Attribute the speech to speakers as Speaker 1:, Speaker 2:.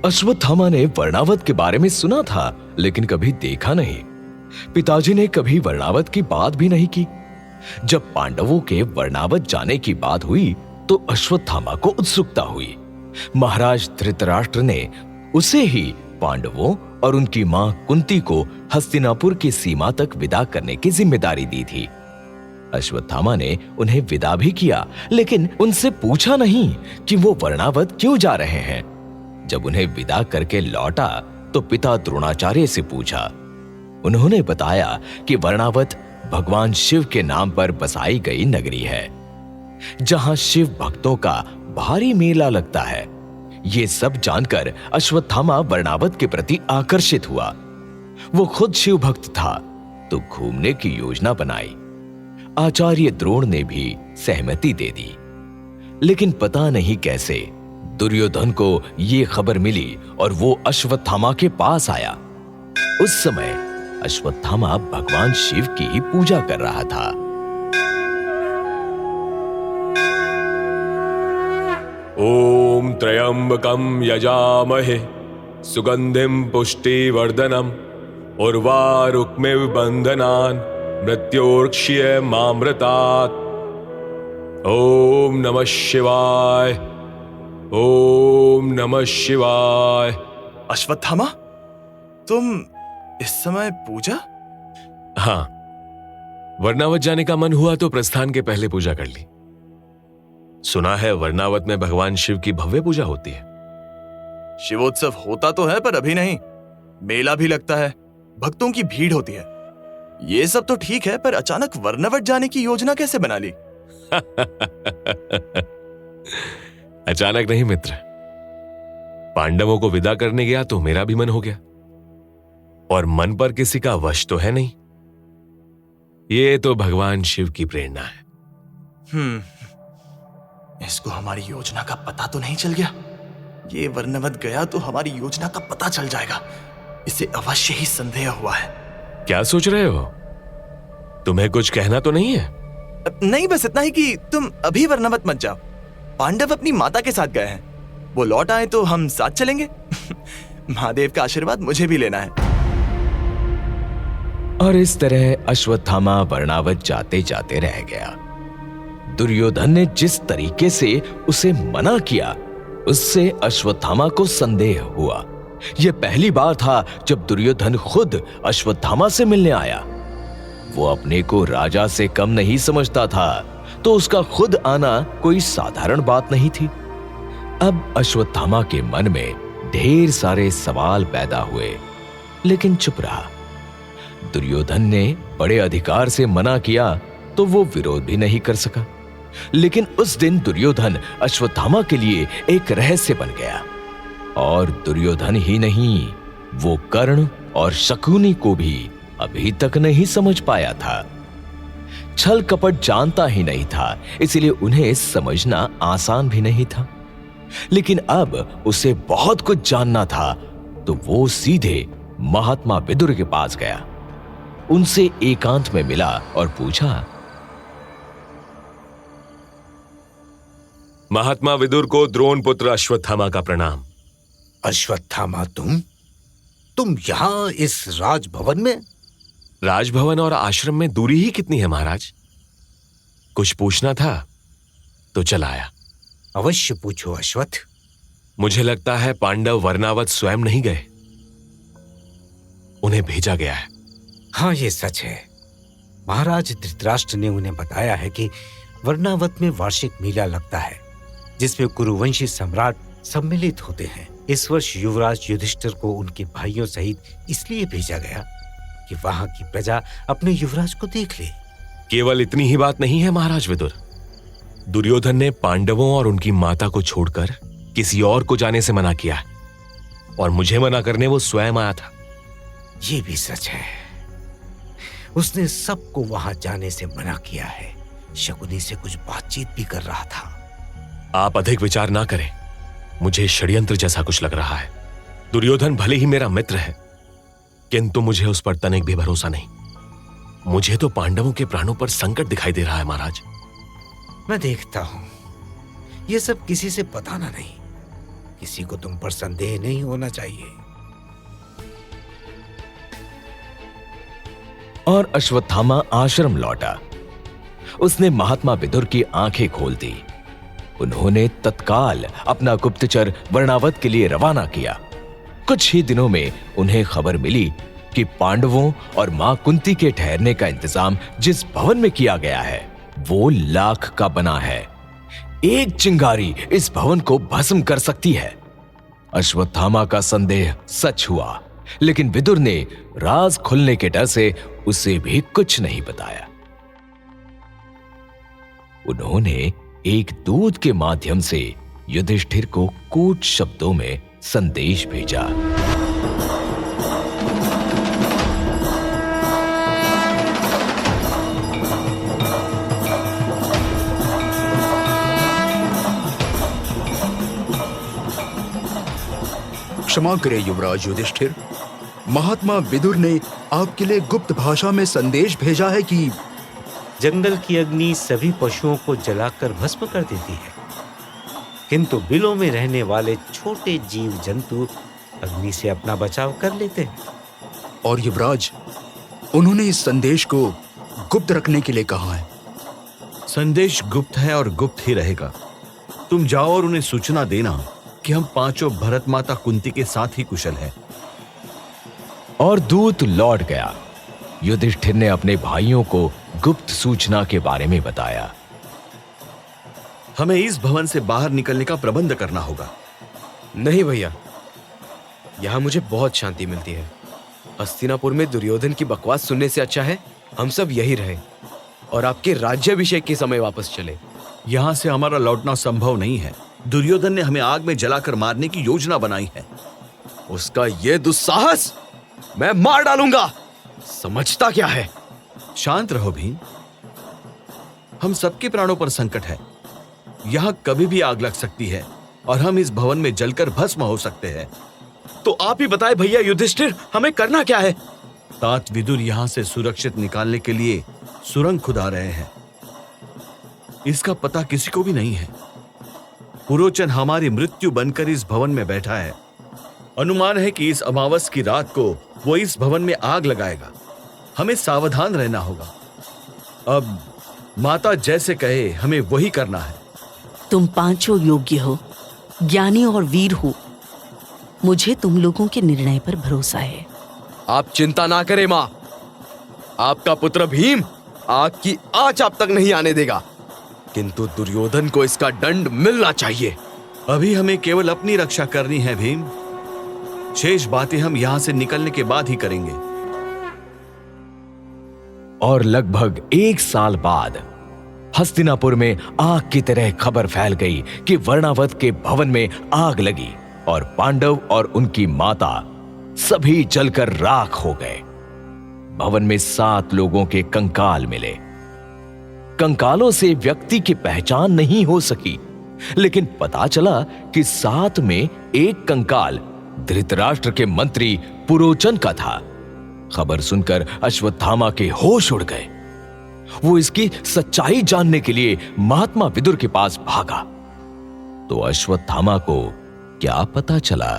Speaker 1: अश्वत्थामा ने वर्णावत के बारे में सुना था, लेकिन कभी देखा नहीं। पिताजी ने कभी वर्णावत की बात भी नहीं की। जब पांडवों के वर्णावत जाने की बात हुई तो अश्वत्थामा को उत्सुकता हुई। महाराज धृतराष्ट्र ने उसे ही पांडवों और उनकी मां कुंती को हस्तिनापुर की सीमा तक विदा करने की जिम्मेदारी दी थी। अश्वत्थामा ने उन्हें विदा भी किया, लेकिन उनसे पूछा नहीं कि वो वर्णावत क्यों जा रहे हैं। जब उन्हें विदा करके लौटा तो पिता द्रोणाचार्य से पूछा। उन्होंने बताया कि वर्णावत भगवान शिव के नाम पर बसाई गई नगरी है, जहां शिव भक्तों का भारी मेला लगता है। ये सब जानकर अश्वत्थामा वर्णावत के प्रति आकर्षित हुआ। वो खुद शिव भक्त था तो घूमने की योजना बनाई। आचार्य द्रोण ने भी सहमति दे दी, लेकिन पता नहीं कैसे दुर्योधन को ये खबर मिली और वो अश्वत्थामा के पास आया। उस समय अश्वत्थामा भगवान शिव की पूजा कर रहा था।
Speaker 2: ओम त्र्यंबकं यजामहे सुगंधिं पुष्टिवर्धनम् उर्वारुकमिव बन्धनान् मृत्योर्क्षयमामृतात्। ओम नमः शिवाय, ओम नमः शिवाय।
Speaker 3: अश्वत्थामा, तुम इस समय पूजा?
Speaker 2: हाँ, वर्णावत जाने का मन हुआ तो प्रस्थान के पहले पूजा कर ली। सुना है वर्णावत में भगवान शिव की भव्य पूजा होती है।
Speaker 3: शिवोत्सव होता तो है पर अभी नहीं। मेला भी लगता है, भक्तों की भीड़ होती है। ये सब तो ठीक है, पर अचानक वर्णावत जाने की योजना कैसे बना ली?
Speaker 2: अचानक नहीं मित्र, पांडवों को विदा करने गया तो मेरा भी मन हो गया, और मन पर किसी का वश तो है नहीं। ये तो भगवान शिव की प्रेरणा है।
Speaker 3: इसको हमारी योजना का पता तो नहीं चल गया? ये वर्णावत गया तो हमारी योजना का पता चल जाएगा। इसे अवश्य ही संदेह हुआ है।
Speaker 2: क्या सोच रहे हो? तुम्हें कुछ कहना तो नहीं है?
Speaker 3: नहीं, बस इतना ही कि तुम अभी वर्णावत मत जाओ। पांडव अपनी माता के साथ गए हैं, वो लौट आए तो हम साथ चलेंगे। महादेव का आशीर्वाद मुझे भी लेना है।
Speaker 1: और इस तरह अश्वत्थामा वर्णावत जाते जाते रह गया। दुर्योधन ने जिस तरीके से उसे मना किया, उससे अश्वत्थामा को संदेह हुआ। यह पहली बार था जब दुर्योधन खुद अश्वत्थामा से मिलने आया। वो अपने को राजा से कम नहीं समझता था, तो उसका खुद आना कोई साधारण बात नहीं थी। अब अश्वत्थामा के मन में ढेर सारे सवाल पैदा हुए, लेकिन चुप रहा। दुर्योधन ने बड़े अधिकार से मना किया तो वो विरोध भी नहीं कर सका। लेकिन उस दिन दुर्योधन अश्वत्थामा के लिए एक रहस्य बन गया। और दुर्योधन ही नहीं, वो कर्ण और शकुनी को भी अभी तक नहीं समझ पाया था। छल कपट जानता ही नहीं था, इसलिए उन्हें समझना आसान भी नहीं था। लेकिन अब उसे बहुत कुछ जानना था, तो वो सीधे महात्मा विदुर के पास गया। उनसे एकांत में मिला और पूछा,
Speaker 2: महात्मा विदुर को द्रोण पुत्र अश्वत्थामा का प्रणाम।
Speaker 4: अश्वत्थामा, तुम यहां इस राजभवन में?
Speaker 2: राजभवन और आश्रम में दूरी ही कितनी है महाराज? कुछ पूछना था तो चला आया।
Speaker 4: अवश्य पूछो अश्वत्थ।
Speaker 2: मुझे लगता है पांडव वर्णावत स्वयं नहीं गए, उन्हें भेजा गया है।
Speaker 4: हाँ, ये सच है। महाराज धृतराष्ट्र ने उन्हें बताया है कि वर्णावत में वार्षिक मेला लगता है, जिसमें कुरुवंशी सम्राट सम्मिलित होते हैं। इस वर्ष युवराज युधिष्ठिर को उनके भाइयों सहित इसलिए भेजा गया कि वहां की प्रजा अपने युवराज को देख ले।
Speaker 2: केवल इतनी ही बात नहीं है महाराज विदुर। दुर्योधन ने पांडवों और उनकी माता को छोड़कर किसी और को जाने से मना किया, और मुझे मना करने वो स्वयं आया था।
Speaker 4: ये भी सच है, उसने सबको वहां जाने से मना किया है। शकुनी से कुछ बातचीत भी कर रहा था।
Speaker 2: आप अधिक विचार ना करें, मुझे षड्यंत्र जैसा कुछ लग रहा है। दुर्योधन भले ही मेरा मित्र है, किंतु मुझे उस पर तनिक भी भरोसा नहीं। मुझे तो पांडवों के प्राणों पर संकट दिखाई दे रहा है महाराज।
Speaker 4: मैं देखता हूं, ये सब किसी से बताना नहीं, किसी को तुम पर संदेह नहीं होना चाहिए।
Speaker 1: और अश्वत्थामा आश्रम लौटा। उसने महात्मा विदुर की आंखें खोल दी। उन्होंने तत्काल अपना गुप्तचर वर्णावत के लिए रवाना किया। कुछ ही दिनों में उन्हें खबर मिली कि पांडवों और मां कुंती के ठहरने का इंतजाम जिस भवन में किया गया है वो लाख का बना है। एक चिंगारी इस भवन को भस्म कर सकती है। अश्वत्थामा का संदेह सच हुआ, लेकिन विदुर ने राज खुलने के डर से उसे भी कुछ नहीं बताया। उन्होंने एक दूत के माध्यम से युधिष्ठिर को कूट शब्दों में संदेश भेजा।
Speaker 5: क्षमा करें युवराज युधिष्ठिर, महात्मा विदुर ने आपके लिए गुप्त भाषा में संदेश भेजा है कि
Speaker 4: जंगल की अग्नि सभी पशुओं को जलाकर भस्म कर देती है, किंतु बिलों में रहने वाले छोटे जीव जंतु अग्नि से अपना बचाव कर लेते हैं।
Speaker 5: और युवराज, उन्होंने इस संदेश को गुप्त रखने के लिए कहा है।
Speaker 6: संदेश गुप्त है और गुप्त ही रहेगा। तुम जाओ और उन्हें सूचना देना कि हम पांचों भरत माता कुंती के साथ ही कुशल हैं।
Speaker 1: और दूत लौट गया। युधिष्ठिर ने अपने भाइयों को गुप्त सूचना के बारे में बताया।
Speaker 6: हमें इस भवन से बाहर निकलने का प्रबंध करना होगा।
Speaker 7: नहीं भैया, यहां मुझे बहुत शांति मिलती है। हस्तिनापुर में दुर्योधन की बकवास सुनने से अच्छा है हम सब यही रहे और आपके राज्याभिषेक के समय वापस चले।
Speaker 6: यहां से हमारा लौटना संभव नहीं है। दुर्योधन ने हमें आग में जलाकर मारने की योजना बनाई है।
Speaker 7: उसका ये दुस्साहस मैं मार डालूंगा। समझता क्या है?
Speaker 6: शांत रहो भीम, हम सबके प्राणों पर संकट है। यहां कभी भी आग लग सकती है और हम इस भवन में जलकर भस्म हो सकते हैं।
Speaker 7: तो आप ही बताएं भैया युधिष्ठिर, हमें करना क्या है?
Speaker 6: तात विदुर यहां से सुरक्षित निकालने के लिए सुरंग खुदा रहे हैं। इसका पता किसी को भी नहीं है। पुरोचन हमारी मृत्यु बनकर इस भवन में बैठा है। अनुमान है कि इस अमावस की रात को वो इस भवन में आग लगाएगा। हमें सावधान रहना होगा। अब माता जैसे कहे हमें वही करना है।
Speaker 8: तुम पांचों योग्य हो, ज्ञानी और वीर हो। मुझे तुम लोगों के निर्णय पर भरोसा है।
Speaker 7: आप चिंता ना करें मां, आपका पुत्र भीम आग की आंच आप तक नहीं आने देगा, किंतु दुर्योधन को इसका दंड मिलना चाहिए।
Speaker 6: अभी हमें केवल अपनी रक्षा करनी है भीम। शेष बातें हम यहां से निकलने के बाद ही करेंगे।
Speaker 1: और लगभग 1 साल बाद हस्तिनापुर में आग की तरह खबर फैल गई कि वर्णावत के भवन में आग लगी और पांडव और उनकी माता सभी जलकर राख हो गए। भवन में 7 लोगों के कंकाल मिले। कंकालों से व्यक्ति की पहचान नहीं हो सकी, लेकिन पता चला कि 7 में एक कंकाल धृतराष्ट्र के मंत्री पुरोचन का था। खबर सुनकर अश्वत्थामा के होश उड़ गए। वो इसकी सच्चाई जानने के लिए महात्मा विदुर के पास भागा। तो अश्वत्थामा को क्या पता चला?